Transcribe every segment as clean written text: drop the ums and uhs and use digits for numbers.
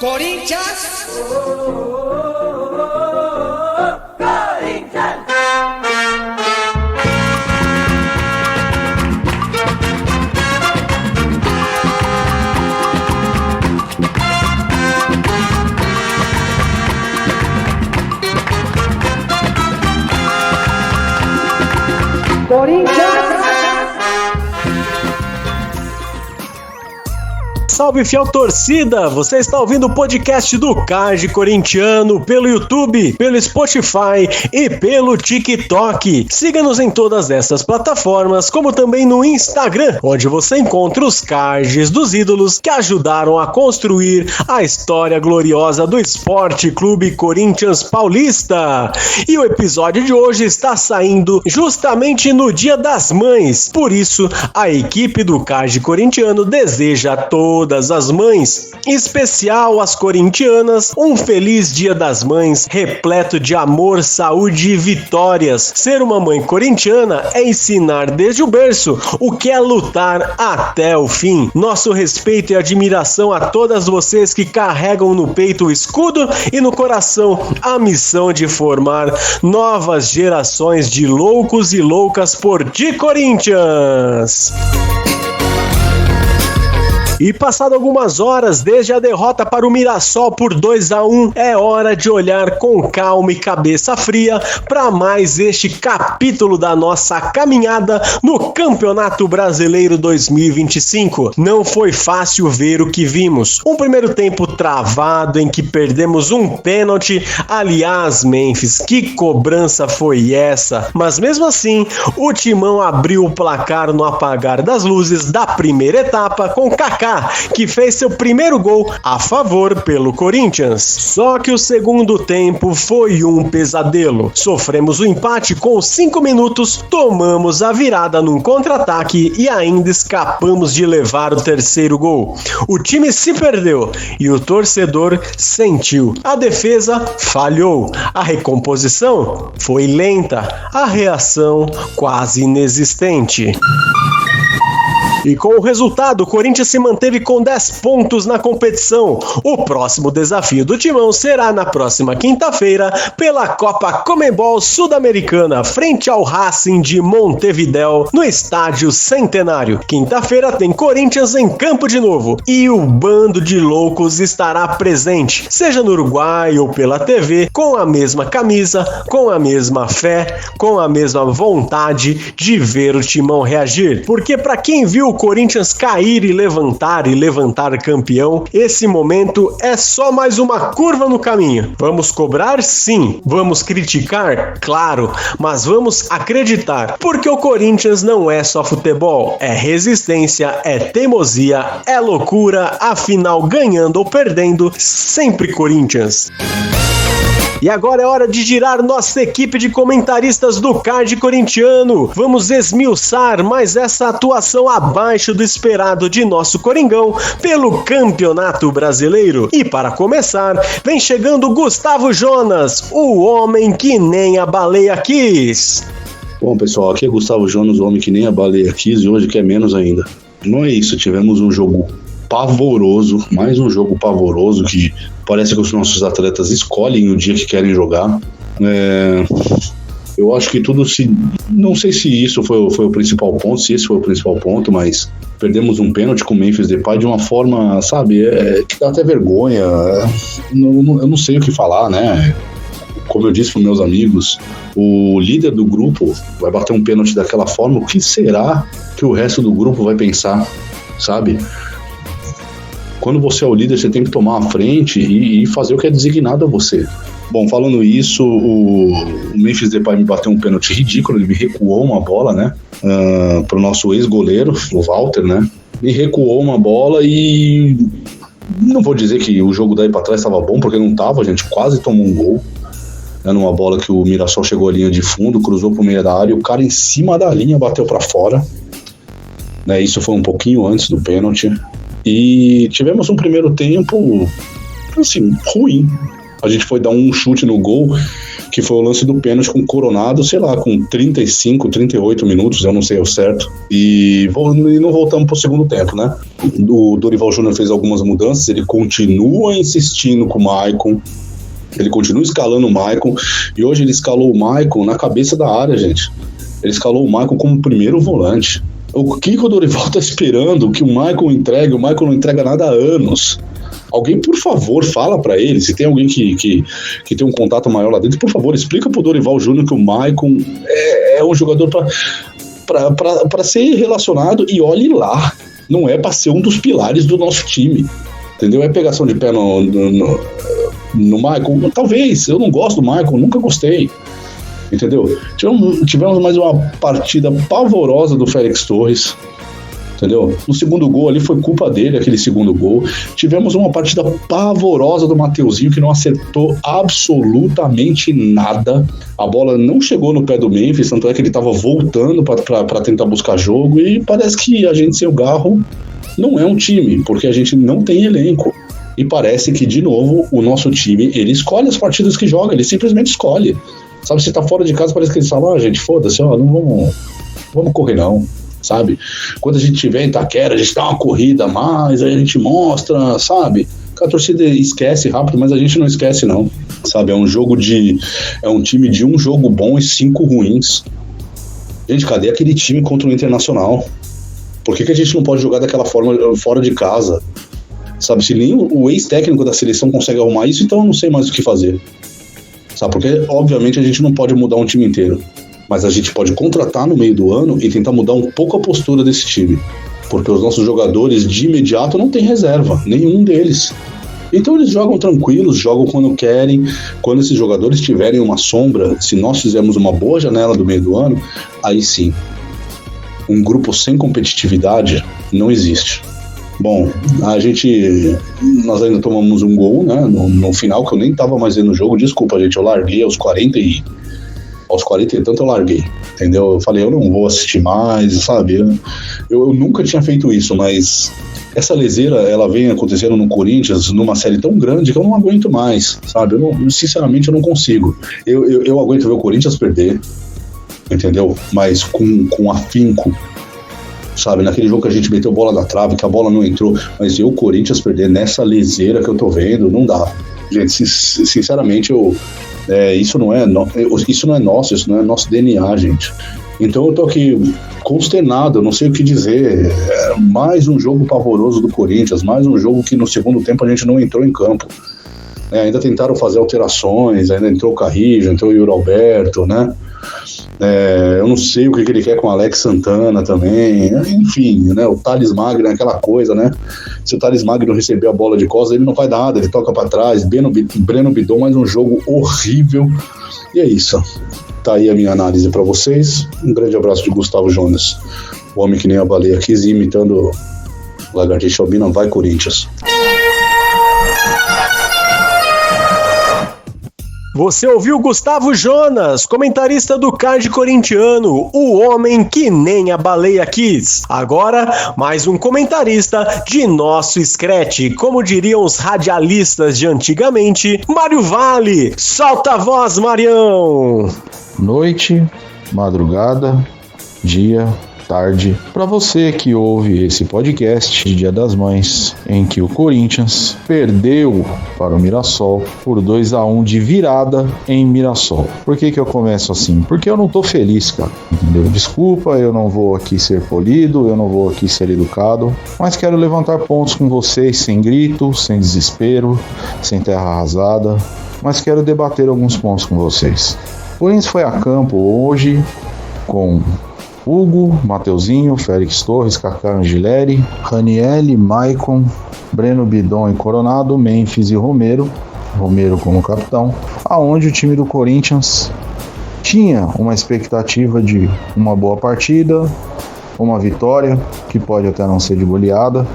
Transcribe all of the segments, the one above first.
Corinthians! Salve, fiel torcida! Você está ouvindo o podcast do Card Corintiano pelo YouTube, pelo Spotify e pelo TikTok. Siga-nos em todas essas plataformas, como também no Instagram, onde você encontra os cards dos ídolos que ajudaram a construir a história gloriosa do Esporte Clube Corinthians Paulista. E o episódio de hoje está saindo justamente no Dia das Mães. Por isso, a equipe do Card Corintiano deseja a todas as mães, em especial as corintianas, um feliz Dia das Mães repleto de amor, saúde e vitórias. Ser uma mãe corintiana é ensinar desde o berço o que é lutar até o fim. Nosso respeito e admiração a todas vocês que carregam no peito o escudo e no coração a missão de formar novas gerações de loucos e loucas por ti, Corinthians! E passado algumas horas desde a derrota para o Mirassol por 2-1, é hora de olhar com calma e cabeça fria para mais este capítulo da nossa caminhada no Campeonato Brasileiro 2025. Não foi fácil ver o que vimos. Um primeiro tempo travado em que perdemos um pênalti. Aliás, Memphis, que cobrança foi essa? Mas mesmo assim, o Timão abriu o placar no apagar das luzes da primeira etapa com Kaká, que fez seu primeiro gol a favor pelo Corinthians. Só que o segundo tempo foi um pesadelo. Sofremos o empate com 5 minutos, tomamos a virada num contra-ataque e ainda escapamos de levar o terceiro gol. O time se perdeu e o torcedor sentiu. A defesa falhou. A recomposição foi lenta. A reação quase inexistente. E com o resultado, o Corinthians se manteve com 10 pontos na competição. O próximo desafio do Timão será na próxima quinta-feira pela Copa Conmebol Sul-Americana, frente ao Racing de Montevidéu, no Estádio Centenário. Quinta-feira tem Corinthians em campo de novo e o bando de loucos estará presente, seja no Uruguai ou pela TV, com a mesma camisa, com a mesma fé, com a mesma vontade de ver o Timão reagir. Porque para quem viu o Corinthians cair e levantar campeão, esse momento é só mais uma curva no caminho. Vamos cobrar? Sim. Vamos criticar? Claro. Mas vamos acreditar, porque o Corinthians não é só futebol, é resistência, é teimosia, é loucura, afinal, ganhando ou perdendo, sempre Corinthians. E agora é hora de girar nossa equipe de comentaristas do Card Corintiano. Vamos esmiuçar mais essa atuação abaixo do esperado de nosso Coringão pelo Campeonato Brasileiro. E para começar, vem chegando Gustavo Jonas, o homem que nem a baleia quis. Bom, pessoal, aqui é Gustavo Jonas, o homem que nem a baleia quis, e hoje quer menos ainda. Não é isso, tivemos um jogo pavoroso, mais um jogo pavoroso que parece que os nossos atletas escolhem o dia que querem jogar. Eu acho que não sei se isso foi o principal ponto, se esse foi o principal ponto, mas perdemos um pênalti com o Memphis Depay de uma forma, sabe, que dá até vergonha. Eu não sei o que falar, né? Como eu disse para meus amigos, o líder do grupo vai bater um pênalti daquela forma, o que será que o resto do grupo vai pensar, sabe? Quando você é o líder, você tem que tomar a frente e fazer o que é designado a você. Bom, falando isso, o Memphis Depay me bateu um pênalti ridículo, ele me recuou uma bola, né, para o nosso ex-goleiro, o Walter, né, me recuou uma bola e não vou dizer que o jogo daí para trás estava bom, porque não estava, a gente quase tomou um gol, né, numa bola que o Mirassol chegou à linha de fundo, cruzou para o meio da área, o cara em cima da linha bateu para fora, né, isso foi um pouquinho antes do pênalti. E tivemos um primeiro tempo, assim, ruim. a gente foi dar um chute no gol, que foi o lance do pênalti com o Coronado, sei lá, com 35, 38 minutos, eu não sei o certo, e não voltamos pro segundo tempo, né? O Dorival Júnior fez algumas mudanças, ele continua insistindo com o Maicon, ele continua escalando o Maicon, e hoje ele escalou o Maicon na cabeça da área, gente. Ele escalou o Maicon como primeiro volante. O que o Dorival tá esperando que o Maicon entregue? O Maicon não entrega nada há anos. Alguém, por favor, fala pra ele, se tem alguém que tem um contato maior lá dentro, por favor, explica pro Dorival Júnior que o Maicon é um jogador pra ser relacionado, e olhe lá, não é pra ser um dos pilares do nosso time, entendeu? É pegação de pé no Maicon, talvez, eu não gosto do Maicon, nunca gostei, entendeu? Tivemos mais uma partida pavorosa do Félix Torres, entendeu? No segundo gol ali foi culpa dele, aquele segundo gol. Tivemos uma partida pavorosa do Mateuzinho, que não acertou absolutamente nada. A bola não chegou no pé do Memphis, tanto é que ele estava voltando para tentar buscar jogo, e parece que a gente sem o Garro não é um time, porque a gente não tem elenco. E parece que, de novo, o nosso time, ele escolhe as partidas que joga, ele simplesmente escolhe. Sabe, se tá fora de casa, parece que eles falam, gente, foda-se, ó, não vamos correr não. Sabe? Quando a gente tiver em Itaquera, a gente dá uma corrida a mais, aí a gente mostra, sabe? A torcida esquece rápido, mas a gente não esquece não, sabe? É um time de um jogo bom e 5 ruins. Gente, cadê aquele time contra o Internacional? Por que a gente não pode jogar daquela forma fora de casa? Sabe? Se nem o ex-técnico da seleção consegue arrumar isso, então eu não sei mais o que fazer. Sabe? Porque, obviamente, a gente não pode mudar um time inteiro. Mas a gente pode contratar no meio do ano e tentar mudar um pouco a postura desse time. Porque os nossos jogadores de imediato não têm reserva, nenhum deles. Então eles jogam tranquilos, jogam quando querem. Quando esses jogadores tiverem uma sombra, se nós fizermos uma boa janela do meio do ano, aí sim. Um grupo sem competitividade não existe. Bom, nós ainda tomamos um gol, né, no final, que eu nem estava mais vendo o jogo. Desculpa, gente, eu larguei aos 40 e tanto eu larguei, entendeu? Eu falei, eu não vou assistir mais, sabe? Eu nunca tinha feito isso, mas essa leseira, ela vem acontecendo no Corinthians numa série tão grande que eu não aguento mais, sabe? Sinceramente, eu não consigo. Eu aguento ver o Corinthians perder, entendeu? Mas com afinco, sabe? Naquele jogo que a gente meteu bola na trave, que a bola não entrou, mas o Corinthians perder nessa leseira que eu tô vendo, não dá. Gente, sinceramente, isso não é nosso, isso não é nosso DNA, gente. Então eu tô aqui consternado, eu não sei o que dizer. Mais um jogo pavoroso do Corinthians, mais um jogo que no segundo tempo a gente não entrou em campo. Ainda tentaram fazer alterações, ainda entrou o Carrijo, entrou o Yuri Alberto, né? Eu não sei o que ele quer com o Alex Santana também, enfim, né? O Thales Magno é aquela coisa, né? Se o Thales Magno receber a bola de costas, ele não faz nada, ele toca pra trás. Breno Bidon, mais um jogo horrível. E é isso, tá aí a minha análise pra vocês. Um grande abraço de Gustavo Jonas, o homem que nem a baleia quis, imitando Lagartixa Albina. Vai, Corinthians! Você ouviu Gustavo Jonas, comentarista do Card corintiano, o homem que nem a baleia quis. Agora, mais um comentarista de nosso Scratch, como diriam os radialistas de antigamente, Mário Vale. Solta a voz, Marião! Noite, madrugada, dia, tarde, para você que ouve esse podcast de Dia das Mães, em que o Corinthians perdeu para o Mirassol por 2-1 de virada em Mirassol. Por que eu começo assim? Porque eu não tô feliz, cara, entendeu? Desculpa, eu não vou aqui ser polido, eu não vou aqui ser educado, mas quero levantar pontos com vocês sem grito, sem desespero, sem terra arrasada, mas quero debater alguns pontos com vocês. O Corinthians foi a campo hoje com Hugo, Mateuzinho, Félix Torres, Kaká Angileri, Ranielli, Maicon, Breno Bidon e Coronado, Memphis e Romero como capitão, aonde o time do Corinthians tinha uma expectativa de uma boa partida, uma vitória, que pode até não ser de goleada,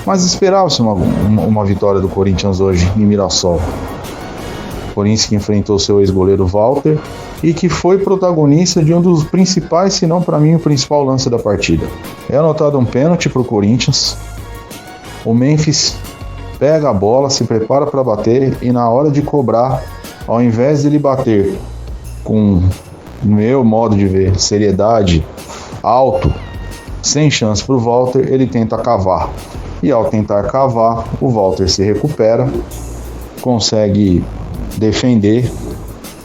mas esperava-se uma vitória do Corinthians hoje em Mirassol. O Corinthians que enfrentou seu ex-goleiro Walter e que foi protagonista de um dos principais, se não para mim o principal lance da partida. É anotado um pênalti para o Corinthians. O Memphis pega a bola, se prepara para bater e na hora de cobrar, ao invés de ele bater com, no meu modo de ver, seriedade, alto, sem chance para o Walter, ele tenta cavar. E ao tentar cavar, o Walter se recupera, consegue defender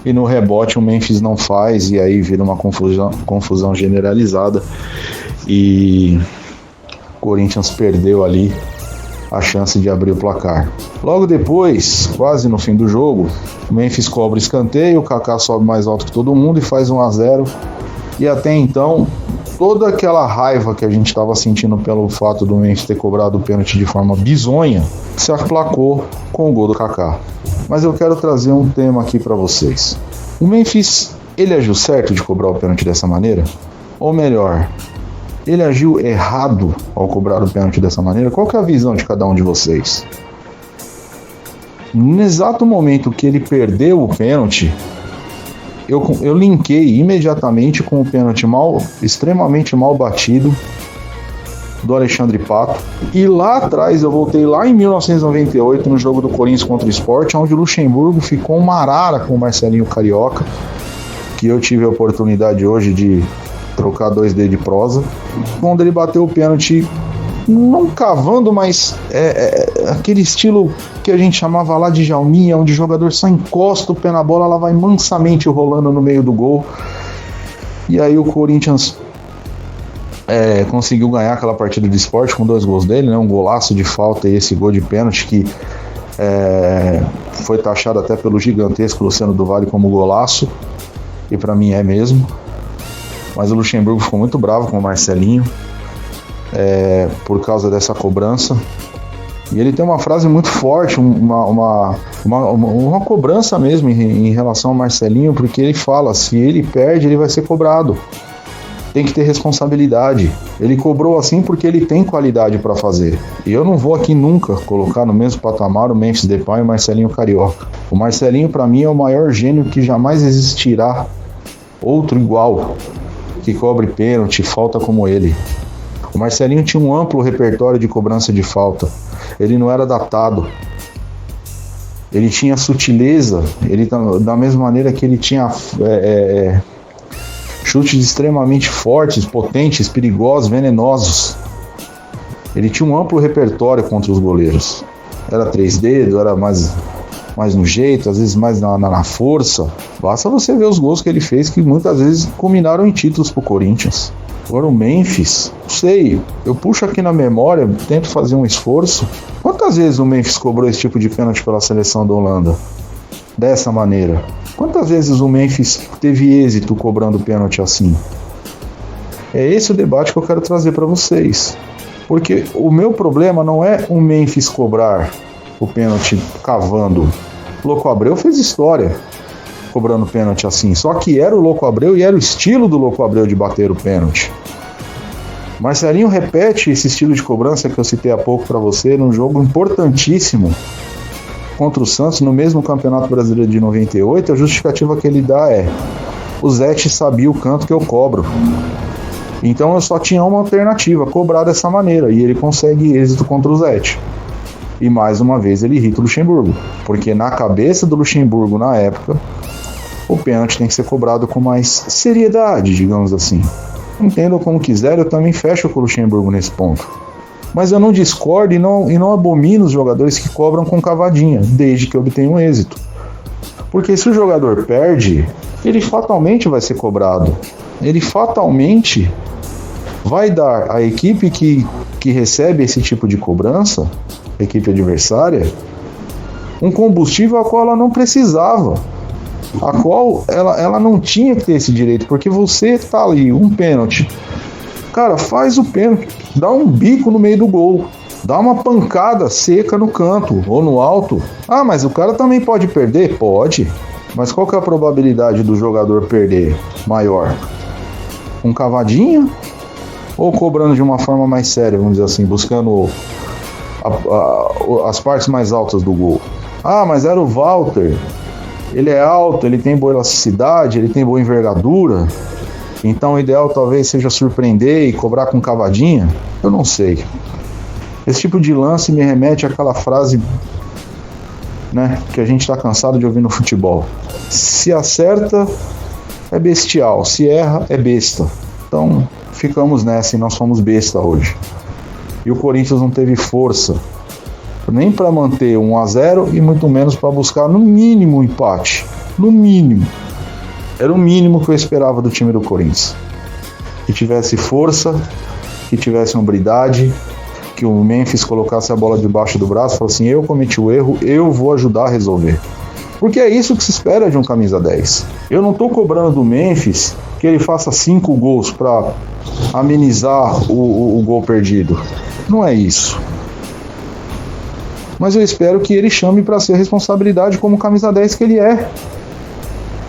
e no rebote o Memphis não faz e aí vira uma confusão generalizada e o Corinthians perdeu ali a chance de abrir o placar. Logo depois, quase no fim do jogo, o Memphis cobra escanteio, o Kaká sobe mais alto que todo mundo e faz 1-0. E até então, toda aquela raiva que a gente estava sentindo pelo fato do Memphis ter cobrado o pênalti de forma bizonha, se aplacou com o gol do Kaká. Mas eu quero trazer um tema aqui para vocês. O Memphis, ele agiu certo de cobrar o pênalti dessa maneira? Ou melhor, ele agiu errado ao cobrar o pênalti dessa maneira? Qual que é a visão de cada um de vocês? No exato momento que ele perdeu o pênalti, eu linkei imediatamente com o pênalti extremamente mal batido do Alexandre Pato. E lá atrás, eu voltei lá em 1998, no jogo do Corinthians contra o Sport, onde o Luxemburgo ficou uma arara com o Marcelinho Carioca, que eu tive a oportunidade hoje de trocar 2D de prosa, quando ele bateu o pênalti, não cavando, mas aquele estilo que a gente chamava lá de jalminha, onde o jogador só encosta o pé na bola, ela vai mansamente rolando no meio do gol. E aí o Corinthians conseguiu ganhar aquela partida de Sport com 2 gols dele, né? Um golaço de falta e esse gol de pênalti que foi taxado até pelo gigantesco Luciano do Vale como golaço, e pra mim é mesmo. Mas o Luxemburgo ficou muito bravo com o Marcelinho por causa dessa cobrança. E ele tem uma frase muito forte, uma cobrança mesmo em relação ao Marcelinho, porque ele fala, se ele perde, ele vai ser cobrado. Tem que ter responsabilidade. Ele cobrou assim porque ele tem qualidade para fazer. E eu não vou aqui nunca colocar no mesmo patamar o Memphis Depay e o Marcelinho Carioca. O Marcelinho, para mim, é o maior gênio que jamais existirá outro igual, que cobre pênalti, falta como ele. O Marcelinho tinha um amplo repertório de cobrança de falta. Ele não era datado. Ele tinha sutileza. Ele, da mesma maneira que ele tinha chutes extremamente fortes, potentes, perigosos, venenosos. Ele tinha um amplo repertório contra os goleiros. Era 3 dedos, era mais no jeito, às vezes mais na força. Basta você ver os gols que ele fez, que muitas vezes culminaram em títulos pro Corinthians. Agora o Memphis, não sei, eu puxo aqui na memória, tento fazer um esforço. Quantas vezes o Memphis cobrou esse tipo de pênalti pela seleção da Holanda? Dessa maneira. Quantas vezes o Memphis teve êxito cobrando pênalti assim? É esse o debate que eu quero trazer para vocês. Porque o meu problema não é o Memphis cobrar o pênalti cavando. O Louco Abreu fez história cobrando pênalti assim. Só que era o Louco Abreu e era o estilo do Louco Abreu de bater o pênalti. Marcelinho repete esse estilo de cobrança que eu citei há pouco para você num jogo importantíssimo contra o Santos no mesmo Campeonato Brasileiro de 98. A justificativa que ele dá é: o Zete sabia o canto que eu cobro, então eu só tinha uma alternativa, cobrar dessa maneira, e ele consegue êxito contra o Zete. E mais uma vez ele irrita o Luxemburgo, porque na cabeça do Luxemburgo na época, o pênalti tem que ser cobrado com mais seriedade, digamos assim. Entendam como quiser, eu também fecho com o Luxemburgo nesse ponto. Mas eu não discordo e não abomino os jogadores que cobram com cavadinha, desde que obtenham êxito. Porque se o jogador perde, ele fatalmente vai ser cobrado. Ele fatalmente vai dar à equipe que recebe esse tipo de cobrança, a equipe adversária, um combustível a qual ela não precisava, a qual ela não tinha que ter esse direito, porque você tá ali, um pênalti, cara, faz o pênalti, dá um bico no meio do gol, dá uma pancada seca no canto ou no alto. Ah, mas o cara também pode perder? Pode, mas qual que é a probabilidade do jogador perder maior? Com cavadinha ou cobrando de uma forma mais séria, vamos dizer assim, buscando as partes mais altas do gol? Ah, mas era o Walter, ele é alto, ele tem boa elasticidade, ele tem boa envergadura, então o ideal talvez seja surpreender e cobrar com cavadinha. Eu não sei. Esse tipo de lance me remete àquela frase, né, que a gente está cansado de ouvir no futebol. Se acerta, é bestial. Se erra, é besta. Então, ficamos nessa e nós fomos besta hoje. E o Corinthians não teve força nem para manter 1-0 e muito menos para buscar no mínimo um empate. No mínimo. Era o mínimo que eu esperava do time do Corinthians. Que tivesse força, que tivesse hombridade, que o Memphis colocasse a bola debaixo do braço e falasse assim: eu cometi o erro, eu vou ajudar a resolver. Porque é isso que se espera de um camisa 10. Eu não estou cobrando do Memphis que ele faça 5 gols para amenizar o gol perdido. Não é isso. Mas eu espero que ele chame para ser responsabilidade como camisa 10 que ele é.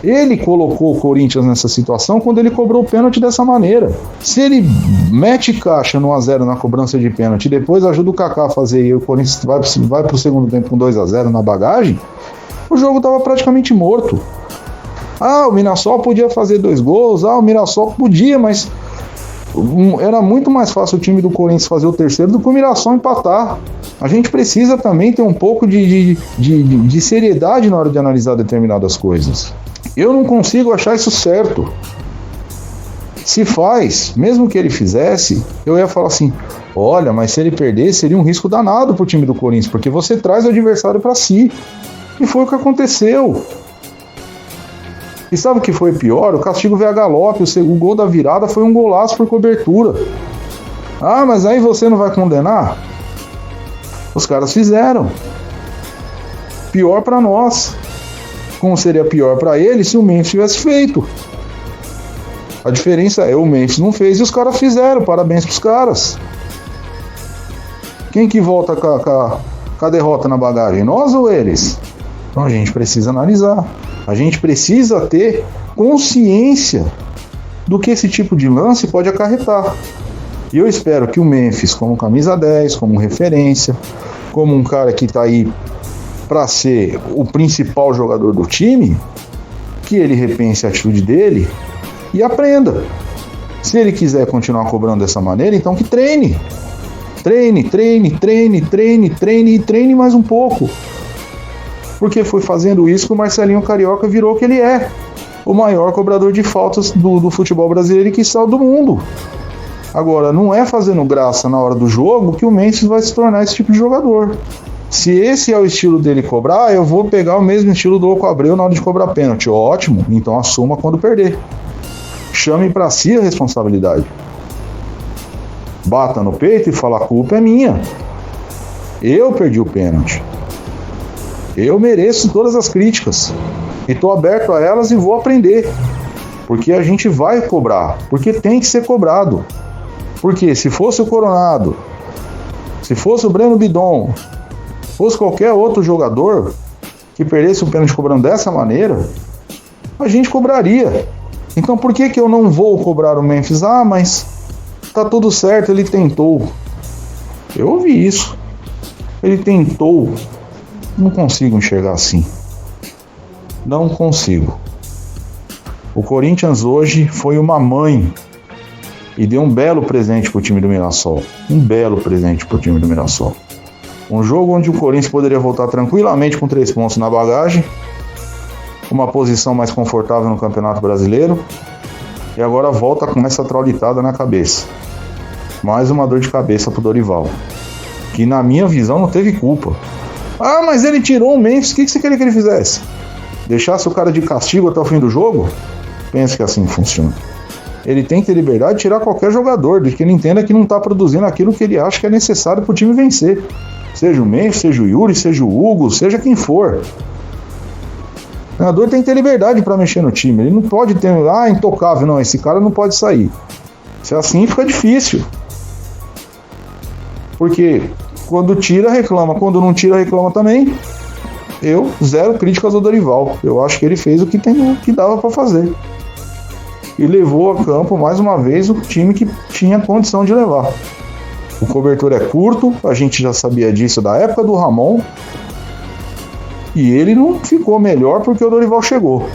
Ele colocou o Corinthians nessa situação quando ele cobrou o pênalti dessa maneira. Se ele mete caixa no 1-0 na cobrança de pênalti e depois ajuda o Kaká a fazer e o Corinthians vai para o segundo tempo com 2-0 na bagagem, o jogo estava praticamente morto. O Mirassol podia fazer 2 gols, o Mirassol podia, mas era muito mais fácil o time do Corinthians fazer o terceiro do que o Mirassol empatar. A gente precisa também ter um pouco de seriedade na hora de analisar determinadas coisas. Eu não consigo achar isso certo. Se faz, mesmo que ele fizesse, eu ia falar assim: olha, mas se ele perder, seria um risco danado pro time do Corinthians, porque você traz o adversário para si. E foi o que aconteceu. E sabe o que foi pior? O castigo veio a galope, o gol da virada foi um golaço por cobertura. Mas aí você não vai condenar? Os caras fizeram. Pior para nós. Como seria pior para ele se o Memphis tivesse feito? A diferença é, o Memphis não fez e os caras fizeram. Parabéns pros caras. Quem que volta com a derrota na bagagem? Nós ou eles? Então a gente precisa analisar. A gente precisa ter consciência do que esse tipo de lance pode acarretar. E eu espero que o Memphis, como camisa 10, como referência, como um cara que está aí para ser o principal jogador do time, que ele repense a atitude dele e aprenda. Se ele quiser continuar cobrando dessa maneira, então que treine. Treine mais um pouco. Porque foi fazendo isso que o Marcelinho Carioca virou o que ele é. O maior cobrador de faltas do futebol brasileiro e que saiu do mundo. Agora, não é fazendo graça na hora do jogo que o Memphis vai se tornar esse tipo de jogador. Se esse é o estilo dele cobrar, eu vou pegar o mesmo estilo do Louco Abreu na hora de cobrar pênalti. Ótimo, então assuma quando perder. Chame para si a responsabilidade. Bata no peito e fala: a culpa é minha. Eu perdi o pênalti. Eu mereço todas as críticas. E estou aberto a elas e vou aprender. Porque a gente vai cobrar. Porque tem que ser cobrado. Porque se fosse o Coronado, se fosse o Breno Bidon, fosse qualquer outro jogador que perdesse o pênalti cobrando dessa maneira, a gente cobraria. Então por que eu não vou cobrar o Memphis? Mas tá tudo certo, ele tentou. Eu ouvi isso. Ele tentou. Não consigo enxergar assim. Não consigo. O Corinthians hoje foi uma mãe e deu um belo presente pro time do Mirassol. Um belo presente pro time do Mirassol. Um jogo onde o Corinthians poderia voltar tranquilamente com 3 pontos na bagagem, uma posição mais confortável no Campeonato Brasileiro, e agora volta com essa traulitada na cabeça. Mais uma dor de cabeça pro Dorival, que na minha visão não teve culpa. Mas ele tirou o Memphis, o que você queria que ele fizesse? Deixasse o cara de castigo até o fim do jogo? Penso que assim funciona. Ele tem que ter liberdade de tirar qualquer jogador, de que ele entenda que não está produzindo aquilo que ele acha que é necessário para o time vencer. Seja o Memphis, seja o Yuri, seja o Hugo, seja quem for. O treinador tem que ter liberdade para mexer no time. Ele não pode ter, intocável, não, esse cara não pode sair. Se é assim, fica difícil. Porque quando tira, reclama. Quando não tira, reclama também. Eu, zero críticas ao Dorival. Eu acho que ele fez o que dava para fazer. E levou a campo, mais uma vez, o time que tinha condição de levar. O cobertor é curto, a gente já sabia disso da época do Ramon. E ele não ficou melhor porque o Dorival chegou.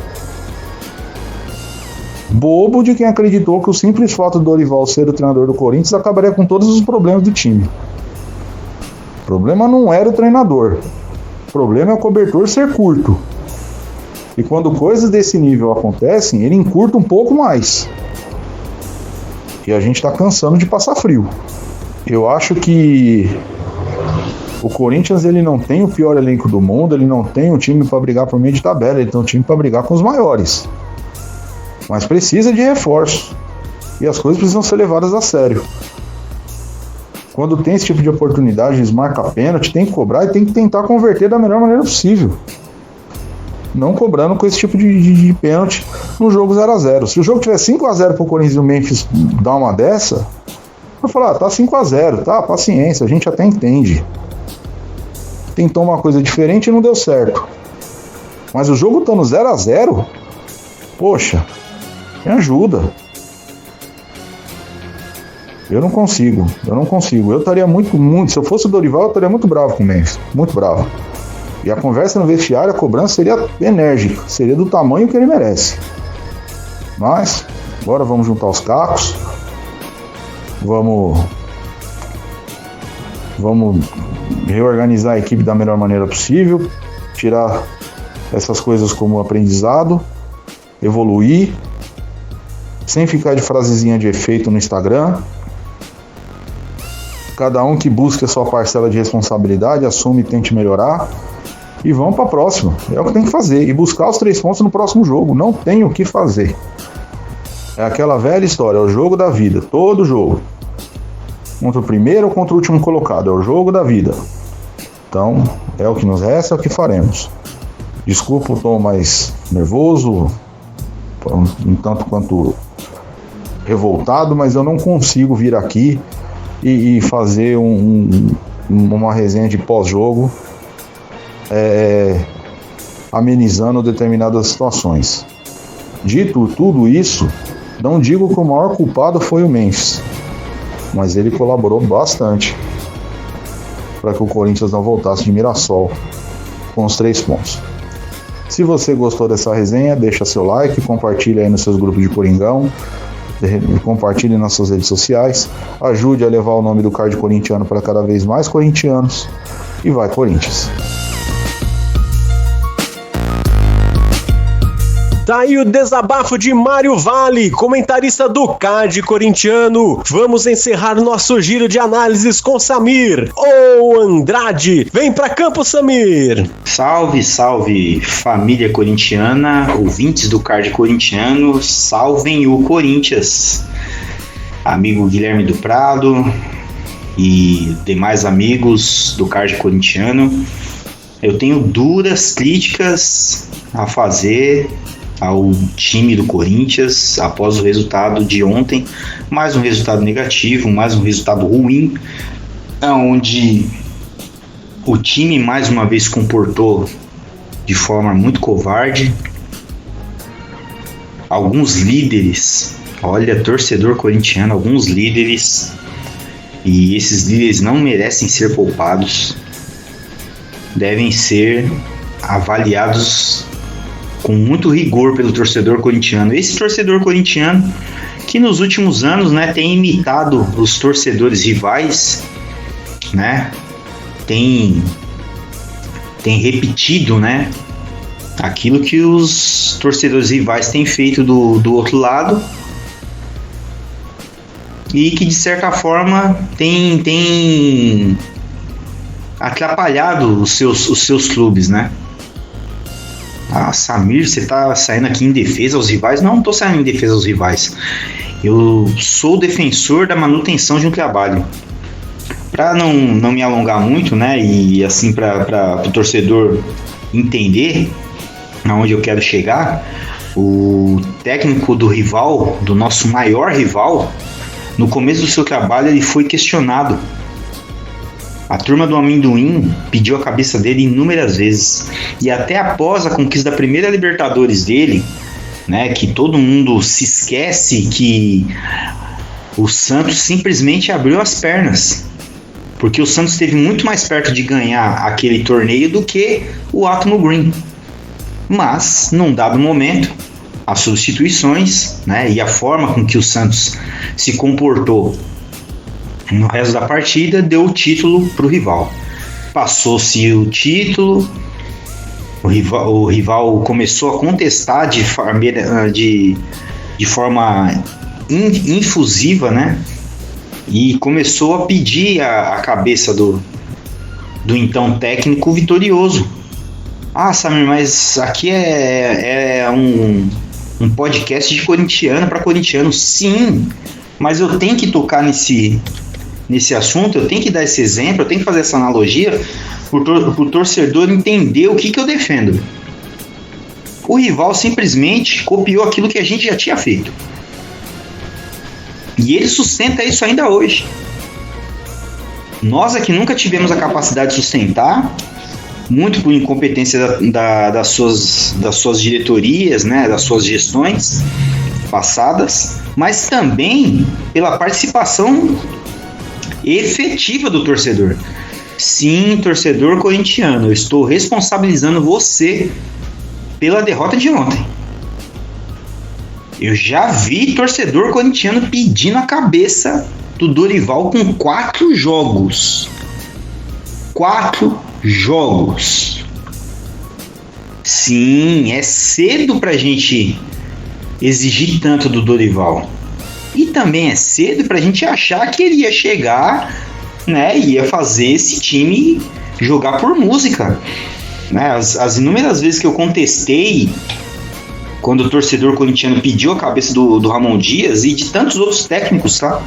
Bobo de quem acreditou que o simples fato do Dorival ser o treinador do Corinthians acabaria com todos os problemas do time. problema não era o treinador. O problema é o cobertor ser curto. E quando coisas desse nível acontecem, ele encurta um pouco mais. E a gente está cansando de passar frio. Eu acho que o Corinthians ele não tem o pior elenco do mundo, ele não tem um time para brigar por meio de tabela, ele tem um time para brigar com os maiores. Mas precisa de reforço. E as coisas precisam ser levadas a sério. Quando tem esse tipo de oportunidade, eles marcam pênalti, tem que cobrar e tem que tentar converter da melhor maneira possível. Não cobrando com esse tipo de pênalti no jogo 0x0. Se o jogo tiver 5x0 pro Corinthians e o Memphis dar uma dessa, eu vou falar, tá 5x0, tá, paciência, a gente até entende. Tentou uma coisa diferente e não deu certo. Mas o jogo tá no 0x0, poxa, me ajuda. Eu não consigo. Eu estaria muito, se eu fosse o Dorival, eu estaria muito bravo com o Memphis, muito bravo. E a conversa no vestiário, a cobrança seria enérgica, seria do tamanho que ele merece. Mas, agora vamos juntar os cacos, vamos reorganizar a equipe da melhor maneira possível, tirar essas coisas como aprendizado, evoluir, sem ficar de frasezinha de efeito no Instagram. Cada um que busque a sua parcela de responsabilidade, assume e tente melhorar. E vamos para a próxima. É o que tem que fazer. E buscar os 3 pontos no próximo jogo. Não tem o que fazer. É aquela velha história. É o jogo da vida. Todo jogo. Contra o primeiro ou contra o último colocado. É o jogo da vida. Então, é o que nos resta, é o que faremos. Desculpa o tom mais nervoso, um tanto quanto revoltado, mas eu não consigo vir aqui e fazer uma resenha de pós-jogo amenizando determinadas situações. Dito tudo isso, não digo que o maior culpado foi o Memphis, mas ele colaborou bastante para que o Corinthians não voltasse de Mirassol com os 3 pontos. Se você gostou dessa resenha, deixa seu like, compartilha aí nos seus grupos de Coringão, compartilhe nas suas redes sociais, ajude a levar o nome do card corintiano para cada vez mais corintianos, e vai Corinthians! Tá aí o desabafo de Mário Vale, comentarista do Card corintiano. Vamos encerrar nosso giro de análises com Samir, ou Andrade. Vem pra campo, Samir! Salve, salve, família corintiana, ouvintes do Card corintiano, salvem o Corinthians. Amigo Guilherme do Prado e demais amigos do Card corintiano, eu tenho duras críticas a fazer ao time do Corinthians após o resultado de ontem. Mais um resultado negativo, mais um resultado ruim, onde o time mais uma vez se comportou de forma muito covarde. Alguns líderes, olha, torcedor corintiano, alguns líderes, e esses líderes não merecem ser poupados, devem ser avaliados com muito rigor pelo torcedor corintiano. Esse torcedor corintiano que nos últimos anos, né, tem imitado os torcedores rivais, né, tem repetido, né, aquilo que os torcedores rivais têm feito do outro lado, e que de certa forma tem atrapalhado os seus clubes, né? Ah, Samir, você tá saindo aqui em defesa aos rivais? Não tô saindo em defesa aos rivais. Eu sou defensor da manutenção de um trabalho. Para não me alongar muito, né? E assim para o torcedor entender aonde eu quero chegar, o técnico do rival, do nosso maior rival, no começo do seu trabalho ele foi questionado. A turma do amendoim pediu a cabeça dele inúmeras vezes. E até após a conquista da primeira Libertadores dele, né, que todo mundo se esquece que o Santos simplesmente abriu as pernas. Porque o Santos esteve muito mais perto de ganhar aquele torneio do que o Átomo Green. Mas, num dado momento, as substituições, né, e a forma com que o Santos se comportou no resto da partida deu o título para o rival. passou-se o título, o rival começou a contestar de forma infusiva, né? E começou a pedir a cabeça do então técnico vitorioso. Ah, Samir, mas aqui é um podcast de corintiano para corintiano. Sim, mas eu tenho que tocar nesse assunto, eu tenho que dar esse exemplo, eu tenho que fazer essa analogia pro torcedor entender o que eu defendo. O rival simplesmente copiou aquilo que a gente já tinha feito. E ele sustenta isso ainda hoje. Nós aqui nunca tivemos a capacidade de sustentar, muito por incompetência das suas diretorias, né, das suas gestões passadas, mas também pela participação efetiva do torcedor. Sim, torcedor corintiano, eu estou responsabilizando você pela derrota de ontem. Eu já vi torcedor corintiano pedindo a cabeça do Dorival com 4 jogos. 4 jogos. Sim, é cedo pra gente exigir tanto do Dorival. E também é cedo pra gente achar que ele ia chegar, né, ia fazer esse time jogar por música. Né? As inúmeras vezes que eu contestei quando o torcedor corintiano pediu a cabeça do Ramon Dias e de tantos outros técnicos, tá?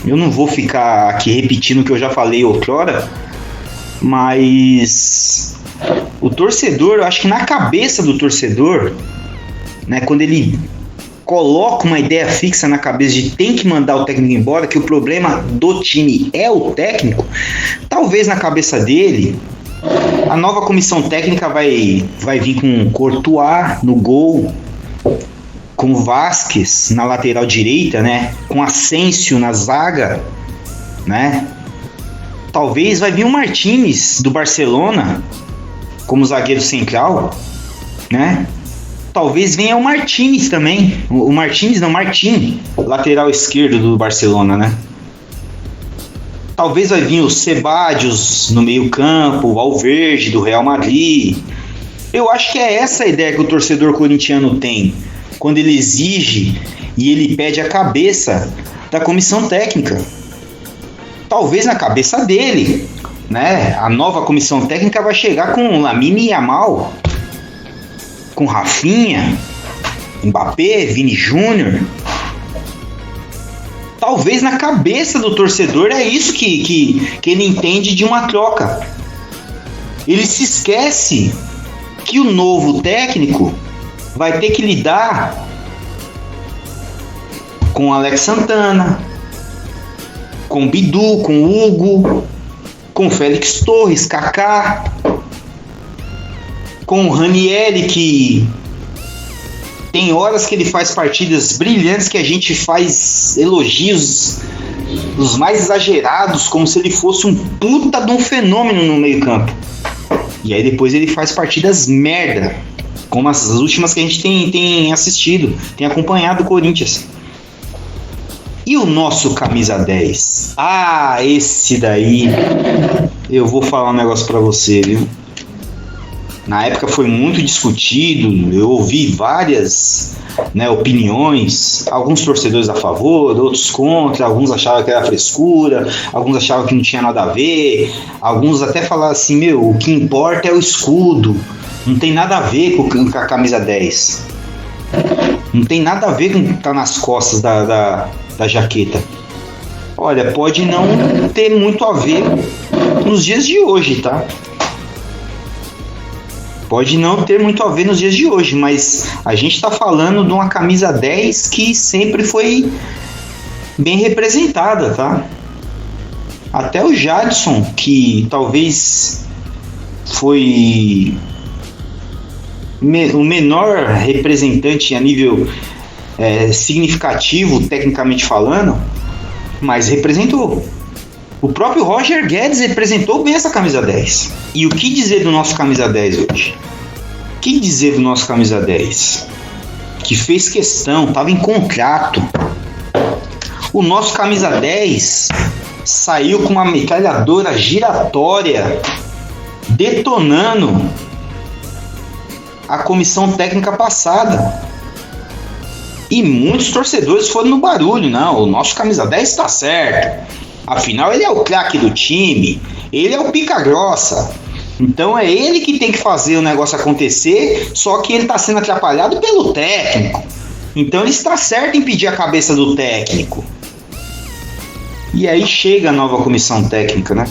Eu não vou ficar aqui repetindo o que eu já falei outrora, mas o torcedor, eu acho que na cabeça do torcedor, né, quando ele coloca uma ideia fixa na cabeça de tem que mandar o técnico embora, que o problema do time é o técnico, talvez na cabeça dele a nova comissão técnica vai vir com Courtois no gol, com Vasquez na lateral direita, né? Com Asensio na zaga, né? Talvez vai vir o Martínez do Barcelona como zagueiro central, né? Talvez venha o Martínez também, Martim, lateral esquerdo do Barcelona, né? Talvez vai vir o Sebadios no meio campo, o Valverde do Real Madrid. Eu acho que é essa a ideia que o torcedor corintiano tem quando ele exige e ele pede a cabeça da comissão técnica. Talvez na cabeça dele, né? A nova comissão técnica vai chegar com Lamine Yamal, com Rafinha, Mbappé, Vini Júnior. Talvez na cabeça do torcedor é isso que ele entende de uma troca. Ele se esquece que o novo técnico vai ter que lidar com Alex Santana, com Bidu, com Hugo, com Félix Torres, Kaká, com o Ranieri, que tem horas que ele faz partidas brilhantes que a gente faz elogios dos mais exagerados, como se ele fosse um puta de um fenômeno no meio campo. E aí depois ele faz partidas merda, como as últimas que a gente tem assistido, tem acompanhado o Corinthians. E o nosso camisa 10? Ah, esse daí, eu vou falar um negócio pra você, viu? Na época foi muito discutido, eu ouvi várias, né, opiniões, alguns torcedores a favor, outros contra, alguns achavam que era frescura, alguns achavam que não tinha nada a ver, alguns até falavam assim, o que importa é o escudo, não tem nada a ver com a camisa 10, não tem nada a ver com o que tá nas costas da jaqueta. Olha, pode não ter muito a ver nos dias de hoje, tá? Pode não ter muito a ver nos dias de hoje, mas a gente está falando de uma camisa 10 que sempre foi bem representada, tá? Até o Jadson, que talvez foi o menor representante a nível significativo, tecnicamente falando, mas representou. O próprio Roger Guedes representou bem essa camisa 10. E o que dizer do nosso camisa 10 hoje? O que dizer do nosso camisa 10? Que fez questão, estava em contrato. O nosso camisa 10 saiu com uma metralhadora giratória detonando a comissão técnica passada. E muitos torcedores foram no barulho. Não, o nosso camisa 10 está certo. Afinal, ele é o craque do time. Ele é o pica grossa. Então é ele que tem que fazer o negócio acontecer. Só que ele está sendo atrapalhado pelo técnico. Então ele está certo em pedir a cabeça do técnico. E aí chega a nova comissão técnica, né?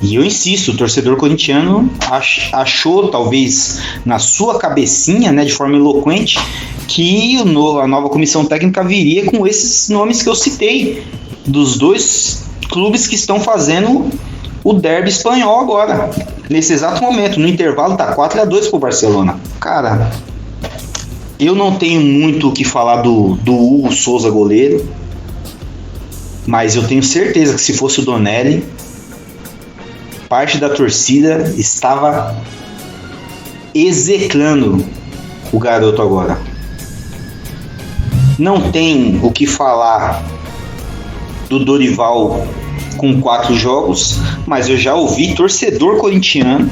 E eu insisto, o torcedor corintiano achou, talvez na sua cabecinha, né, de forma eloquente, que a nova comissão técnica viria com esses nomes que eu citei, dos dois clubes que estão fazendo o derby espanhol agora, nesse exato momento. No intervalo tá 4-2 pro Barcelona. Cara, eu não tenho muito o que falar do Hugo Souza, goleiro, mas eu tenho certeza que se fosse o Donelli, parte da torcida estava execrando o garoto agora. Não tem o que falar do Dorival com 4 jogos, mas eu já ouvi torcedor corintiano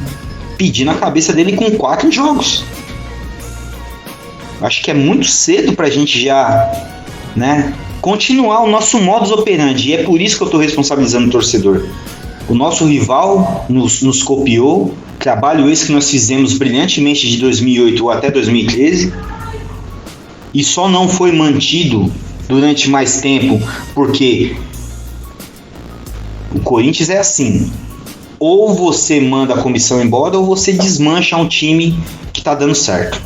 pedindo a cabeça dele com 4 jogos. Acho que é muito cedo pra gente já, né, continuar o nosso modus operandi, e é por isso que eu tô responsabilizando o torcedor. O nosso rival nos copiou, trabalho esse que nós fizemos brilhantemente de 2008 até 2013, e só não foi mantido durante mais tempo, porque o Corinthians é assim: ou você manda a comissão embora, ou você desmancha um time que está dando certo.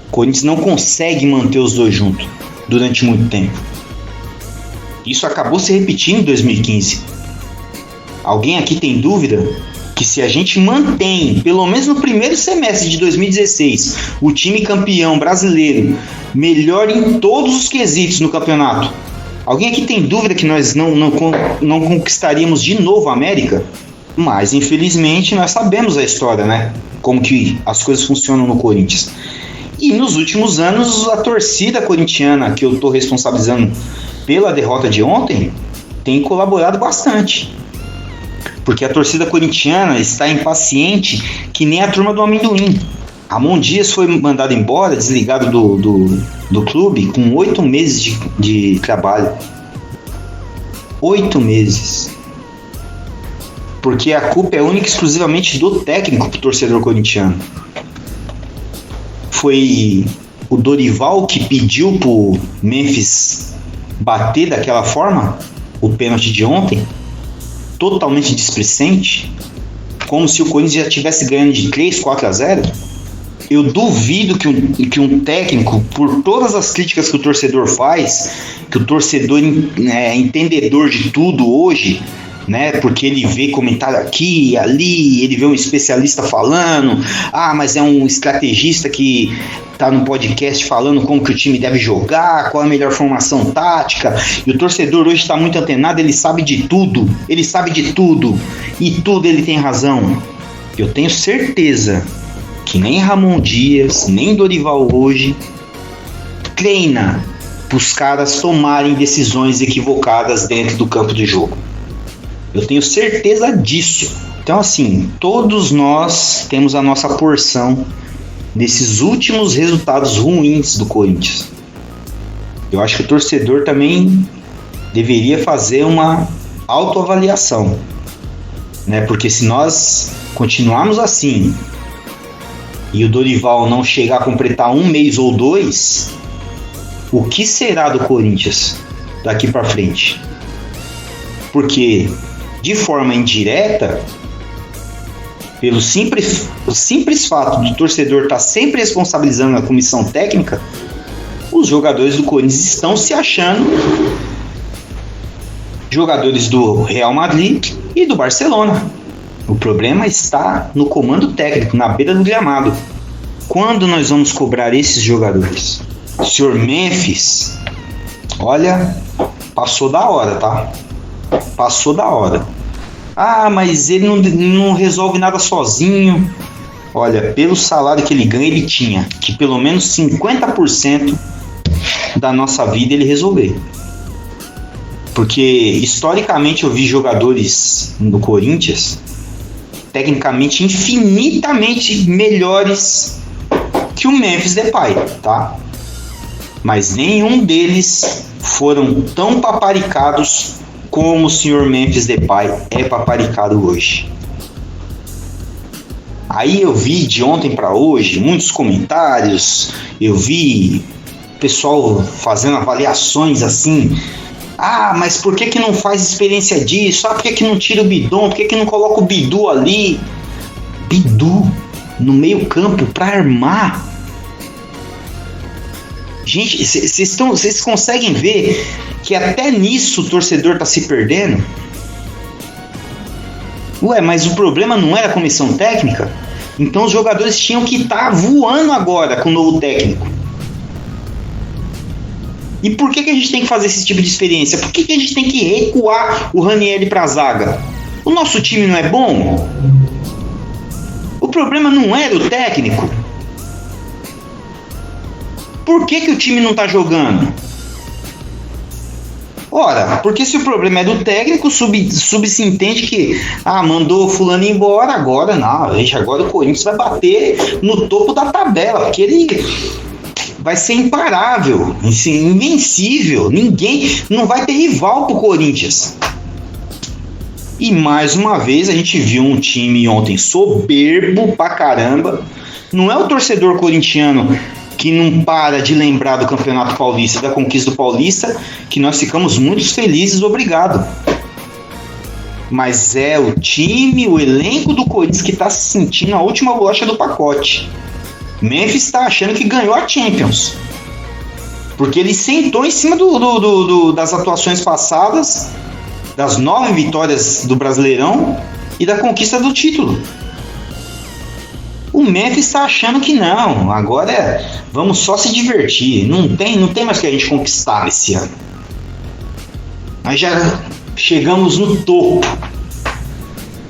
O Corinthians não consegue manter os dois juntos durante muito tempo. Isso acabou se repetindo em 2015. Alguém aqui tem dúvida que se a gente mantém, pelo menos no primeiro semestre de 2016, o time campeão brasileiro, melhor em todos os quesitos no campeonato, alguém aqui tem dúvida que nós não conquistaríamos de novo a América? Mas infelizmente nós sabemos a história, né? Como que as coisas funcionam no Corinthians. E nos últimos anos a torcida corintiana, que eu estou responsabilizando pela derrota de ontem, tem colaborado bastante. Porque a torcida corintiana está impaciente que nem a turma do amendoim. Ramon Dias foi mandado embora, desligado do clube, com 8 meses de trabalho. 8 meses. Porque a culpa é única e exclusivamente do técnico pro torcedor corintiano. Foi o Dorival que pediu pro Memphis bater daquela forma o pênalti de ontem, totalmente displicente, como se o Corinthians já estivesse ganhando de 3-4-0. Eu duvido que um técnico, por todas as críticas que o torcedor faz, que o torcedor é entendedor de tudo hoje, né? Porque ele vê comentário aqui e ali, ele vê um especialista falando, mas é um estrategista que tá no podcast falando como que o time deve jogar, qual a melhor formação tática, e o torcedor hoje está muito antenado, ele sabe de tudo, e tudo ele tem razão. Eu tenho certeza que nem Ramon Dias, nem Dorival hoje treina para os caras tomarem decisões equivocadas dentro do campo de jogo. Eu tenho certeza disso. Então, assim, todos nós temos a nossa porção desses últimos resultados ruins do Corinthians. Eu acho que o torcedor também deveria fazer uma autoavaliação, né? Porque se nós continuarmos assim e o Dorival não chegar a completar 1 mês ou 2, o que será do Corinthians daqui para frente? Porque de forma indireta, pelo simples fato do torcedor estar sempre responsabilizando a comissão técnica, os jogadores do Corinthians estão se achando jogadores do Real Madrid e do Barcelona. O problema está no comando técnico, na beira do gramado. Quando nós vamos cobrar esses jogadores? O senhor Memphis, olha, passou da hora, tá? Passou da hora. Mas ele não resolve nada sozinho. Olha, pelo salário que ele ganha, ele tinha que pelo menos 50% da nossa vida ele resolver. Porque historicamente eu vi jogadores do Corinthians tecnicamente infinitamente melhores que o Memphis Depay, tá? Mas nenhum deles foram tão paparicados como o senhor Memphis Depay é paparicado hoje. Aí eu vi de ontem para hoje muitos comentários, eu vi pessoal fazendo avaliações assim: ah, mas por que não faz experiência disso? Ah, por que não tira o Bidon? Por que não coloca o Bidu ali? Bidu no meio campo para armar. Gente, vocês conseguem ver que até nisso o torcedor tá se perdendo? Ué, mas o problema não era a comissão técnica? Então os jogadores tinham que estar voando agora com o novo técnico. E por que a gente tem que fazer esse tipo de experiência? Por que a gente tem que recuar o Ranieri pra zaga? O nosso time não é bom? O problema não era o técnico? Por que o time não tá jogando? Ora, porque se o problema é do técnico, se entende que mandou o fulano embora, agora não, gente, agora o Corinthians vai bater no topo da tabela, porque ele vai ser imparável, invencível, ninguém, não vai ter rival pro Corinthians. E mais uma vez a gente viu um time ontem soberbo pra caramba. Não é o torcedor corintiano que não para de lembrar do Campeonato Paulista, da conquista do Paulista, que nós ficamos muito felizes, obrigado. Mas é o time, o elenco do Corinthians que está se sentindo a última bolacha do pacote. Memphis está achando que ganhou a Champions, porque ele sentou em cima das atuações passadas, das 9 vitórias do Brasileirão e da conquista do título. O Memphis está achando que não, agora vamos só se divertir, não tem mais que a gente conquistar esse ano. Nós já chegamos no topo.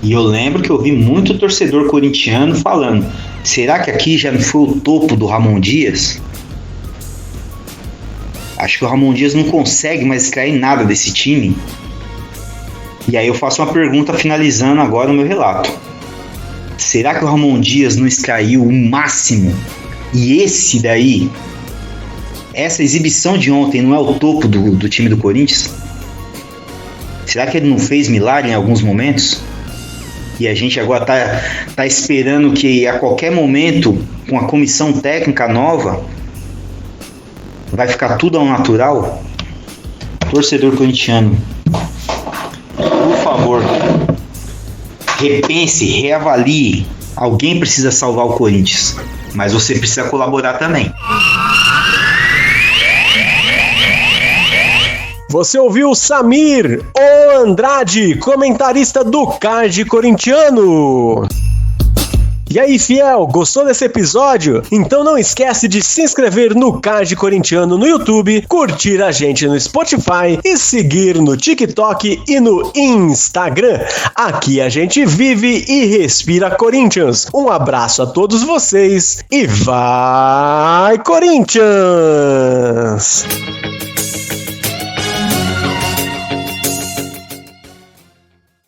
E eu lembro que eu vi muito torcedor corintiano falando: será que aqui já não foi o topo do Ramon Dias? Acho que o Ramon Dias não consegue mais extrair nada desse time. E aí eu faço uma pergunta finalizando agora o meu relato. Será que o Ramon Dias não extraiu o máximo? E esse daí, essa exibição de ontem não é o topo do time do Corinthians? Será que ele não fez milagre em alguns momentos? E a gente agora tá esperando que a qualquer momento, com a comissão técnica nova, vai ficar tudo ao natural? Torcedor corintiano, por favor, repense, reavalie. Alguém precisa salvar o Corinthians, mas você precisa colaborar também. Você ouviu Samir O Andrade, comentarista do Card corintiano. E aí, fiel, gostou desse episódio? Então não esquece de se inscrever no Card Corintiano no YouTube, curtir a gente no Spotify e seguir no TikTok e no Instagram. Aqui a gente vive e respira Corinthians. Um abraço a todos vocês e vai Corinthians!